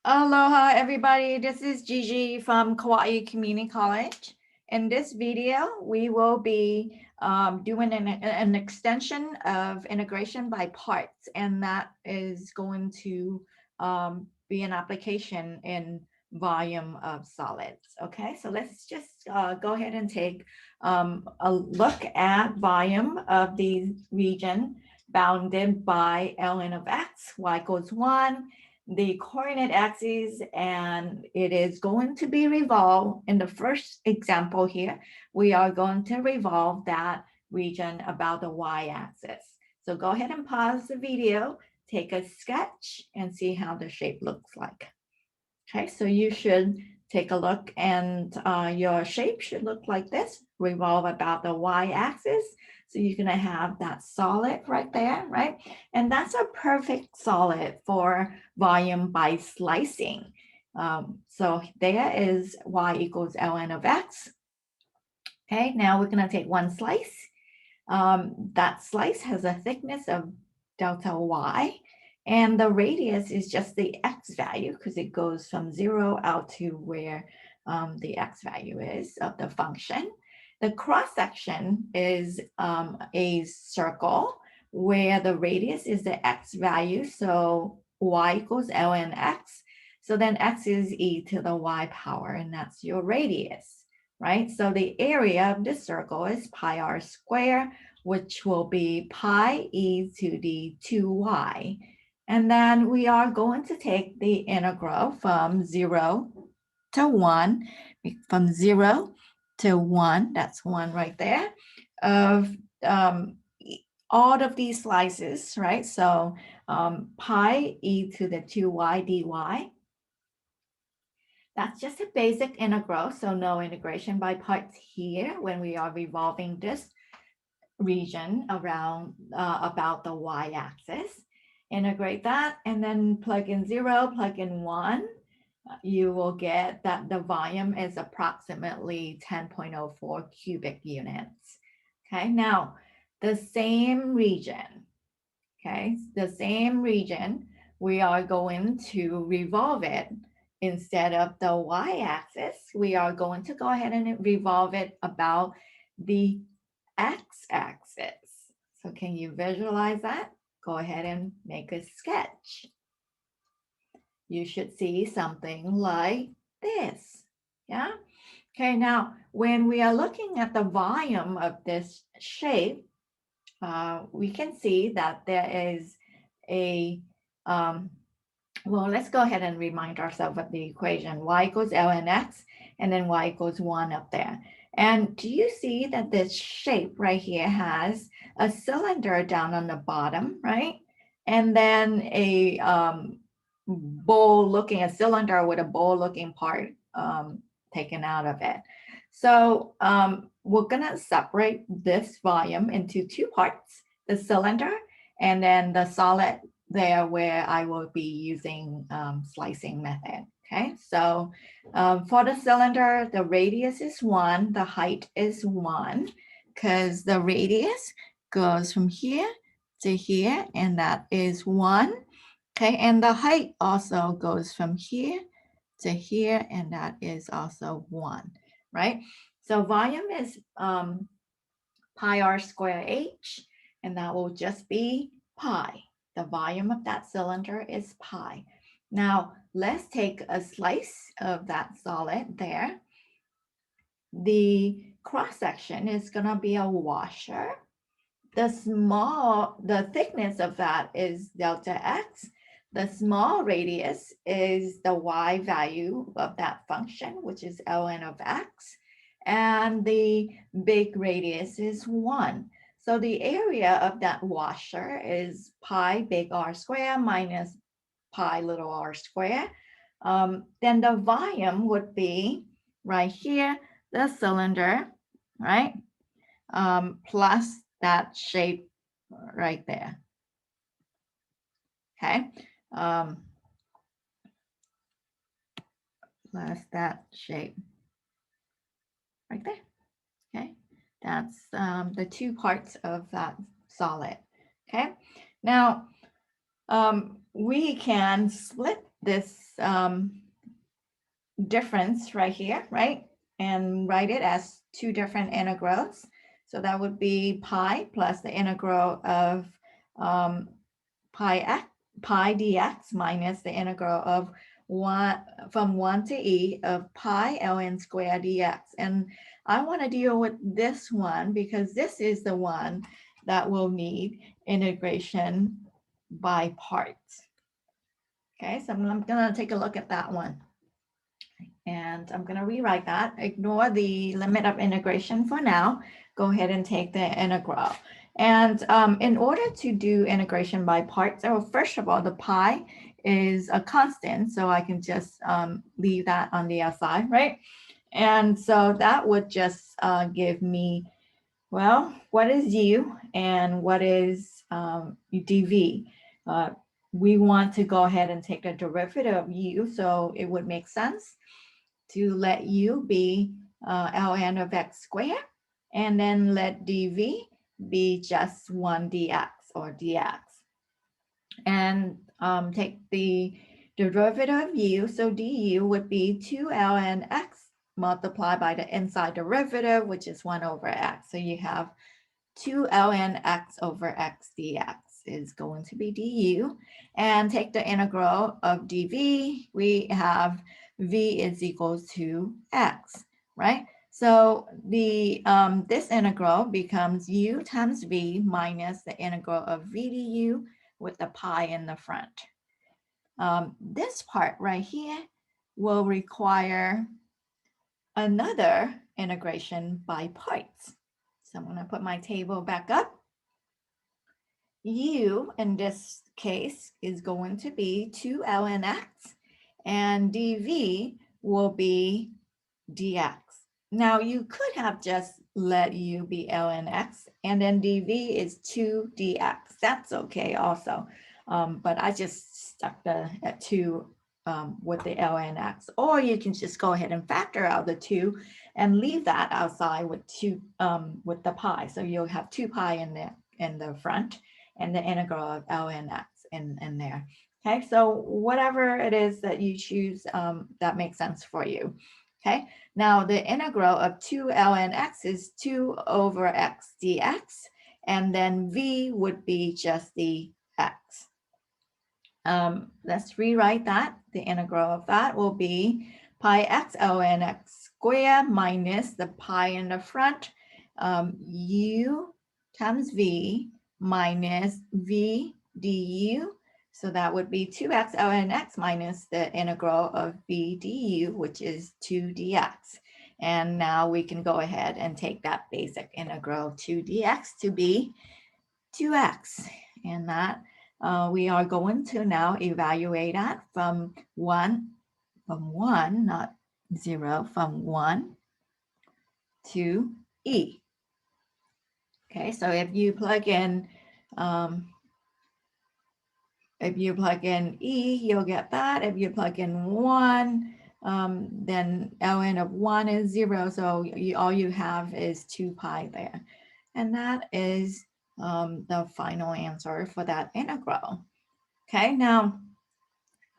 Aloha, everybody. This is Gigi from Kauai Community College. In this video, we will be doing an extension of integration by parts, and that is going to be an application in volume of solids. Okay, so let's just go ahead and take a look at volume of the region bounded by ln of x, y equals 1, the coordinate axis, and it is going to be revolved. In the first example here, we are going to revolve that region about the y-axis. So go ahead and pause the video, take a sketch, and see how the shape looks like. Okay, so you should take a look, and your shape should look like this, revolve about the y-axis. So you're going to have that solid right there, right? And that's a perfect solid for volume by slicing. So there is y equals ln of x. Okay, now we're going to take one slice. That slice has a thickness of delta y, and the radius is just the x value because it goes from 0 out to where the x value is of the function. The cross section is a circle where the radius is the x value, so y equals ln x. So then x is e to the y power, and that's your radius, right? So the area of this circle is pi r squared, which will be pi e to the 2y. And then we are going to take the integral from 0 to 1, from 0 to 1, that's 1 right there, of all of these slices, right? So pi e to the 2y dy. That's just a basic integral, so no integration by parts here when we are revolving this region around about the y-axis. Integrate that and then plug in 0, plug in 1. You will get that the volume is approximately 10.04 cubic units. Okay, now the same region, we are going to revolve it. Instead of the y-axis, we are going to go ahead and revolve it about the x-axis. So can you visualize that? Go ahead and make a sketch. You should see something like this. Yeah. Okay, now when we are looking at the volume of this shape, we can see that there is a, well, let's go ahead and remind ourselves of the equation. Y equals ln x, and then y equals 1 up there. And do you see that this shape right here has a cylinder down on the bottom, right? And then a a cylinder with a bowl-looking part taken out of it. So we're gonna separate this volume into two parts, the cylinder and then the solid there where I will be using slicing method. Okay, so for the cylinder, the radius is 1, the height is 1, because the radius goes from here to here, and that is 1. Okay, and the height also goes from here to here, and that is also 1, right? So volume is pi r squared h, and that will just be pi. The volume of that cylinder is pi. Now, let's take a slice of that solid there. The cross section is going to be a washer. The thickness of that is delta x. The small radius is the y value of that function, which is ln of x. And the big radius is 1. So the area of that washer is pi big R squared minus pi little r squared. Then the volume would be right here, the cylinder, right? Plus that shape right there. Okay. Plus that shape right there. Okay. That's the two parts of that solid. Okay. Now, we can split this difference right here, right? And write it as two different integrals. So that would be pi plus the integral of pi dx minus the integral of 1 from 1 to e of pi ln squared dx. And I want to deal with this one because this is the one that will need integration by parts. Okay, so I'm going to take a look at that one. And I'm going to rewrite that. Ignore the limit of integration for now. Go ahead and take the integral. And in order to do integration by parts, so first of all, the pi is a constant, so I can just leave that on the outside, right? And so that would just give me, well, what is u and what is dv? We want to go ahead and take the derivative of u, so it would make sense to let u be ln of x squared, and then let dv be just 1 dx or dx. And take the derivative of u, so du would be 2 ln x multiplied by the inside derivative, which is 1 over x. So you have 2 ln x over x dx is going to be du. And take the integral of dv, we have v is equals to x, right? So the this integral becomes u times v minus the integral of v du with the pi in the front. This part right here will require another integration by parts. So I'm going to put my table back up. U in this case is going to be 2 ln x, and dv will be dx. Now you could have just let u be ln x, and then dv is 2 dx. That's okay also, but I just stuck at 2 with the ln x. Or you can just go ahead and factor out the 2 and leave that outside with 2 with the pi. So you'll have 2 pi in the front, and the integral of ln x in there. Okay, so whatever it is that you choose that makes sense for you. Okay, now the integral of 2 ln x is 2 over x dx, and then v would be just the x. Let's rewrite that. The integral of that will be pi x ln x squared minus the pi in the front, u times v minus v du. So that would be 2x ln x minus the integral of v du, which is 2 dx. And now we can go ahead and take that basic integral 2 dx to be 2x. And that we are going to now evaluate that from 1, not 0, from 1 to e. Okay, so if you plug in e, you'll get that. If you plug in 1, then ln of 1 is 0, so all you have is 2 pi there. And that is the final answer for that integral. Okay, now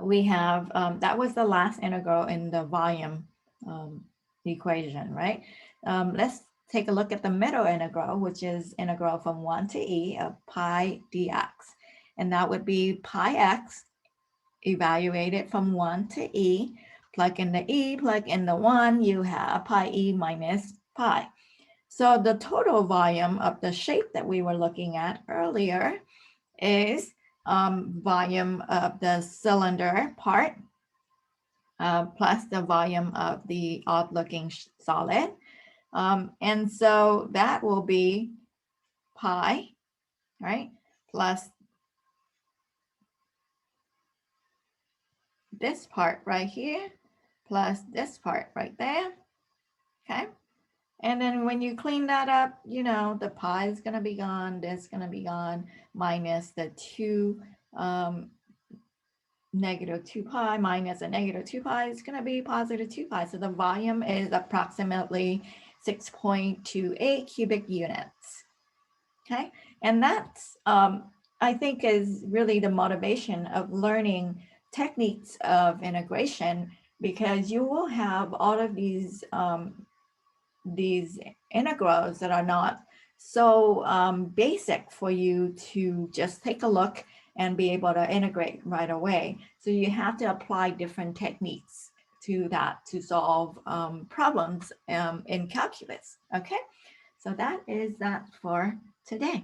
we have, that was the last integral in the volume equation, right? Let's take a look at the middle integral, which is integral from 1 to e of pi dx. And that would be pi x evaluated from 1 to e. Plug in the e, plug in the 1, you have pi e minus pi. So the total volume of the shape that we were looking at earlier is volume of the cylinder part plus the volume of the odd looking solid. And so that will be pi, right, plus this part right here, plus this part right there, okay? And then when you clean that up, you know, the pi is gonna be gone, this is gonna be gone, minus the 2, negative 2 pi minus a negative 2 pi is gonna be positive 2 pi. So the volume is approximately 6.28 cubic units, okay? And that's, I think is really the motivation of learning techniques of integration, because you will have all of these integrals that are not so basic for you to just take a look and be able to integrate right away. So you have to apply different techniques to that to solve problems in calculus. Okay, so that is that for today.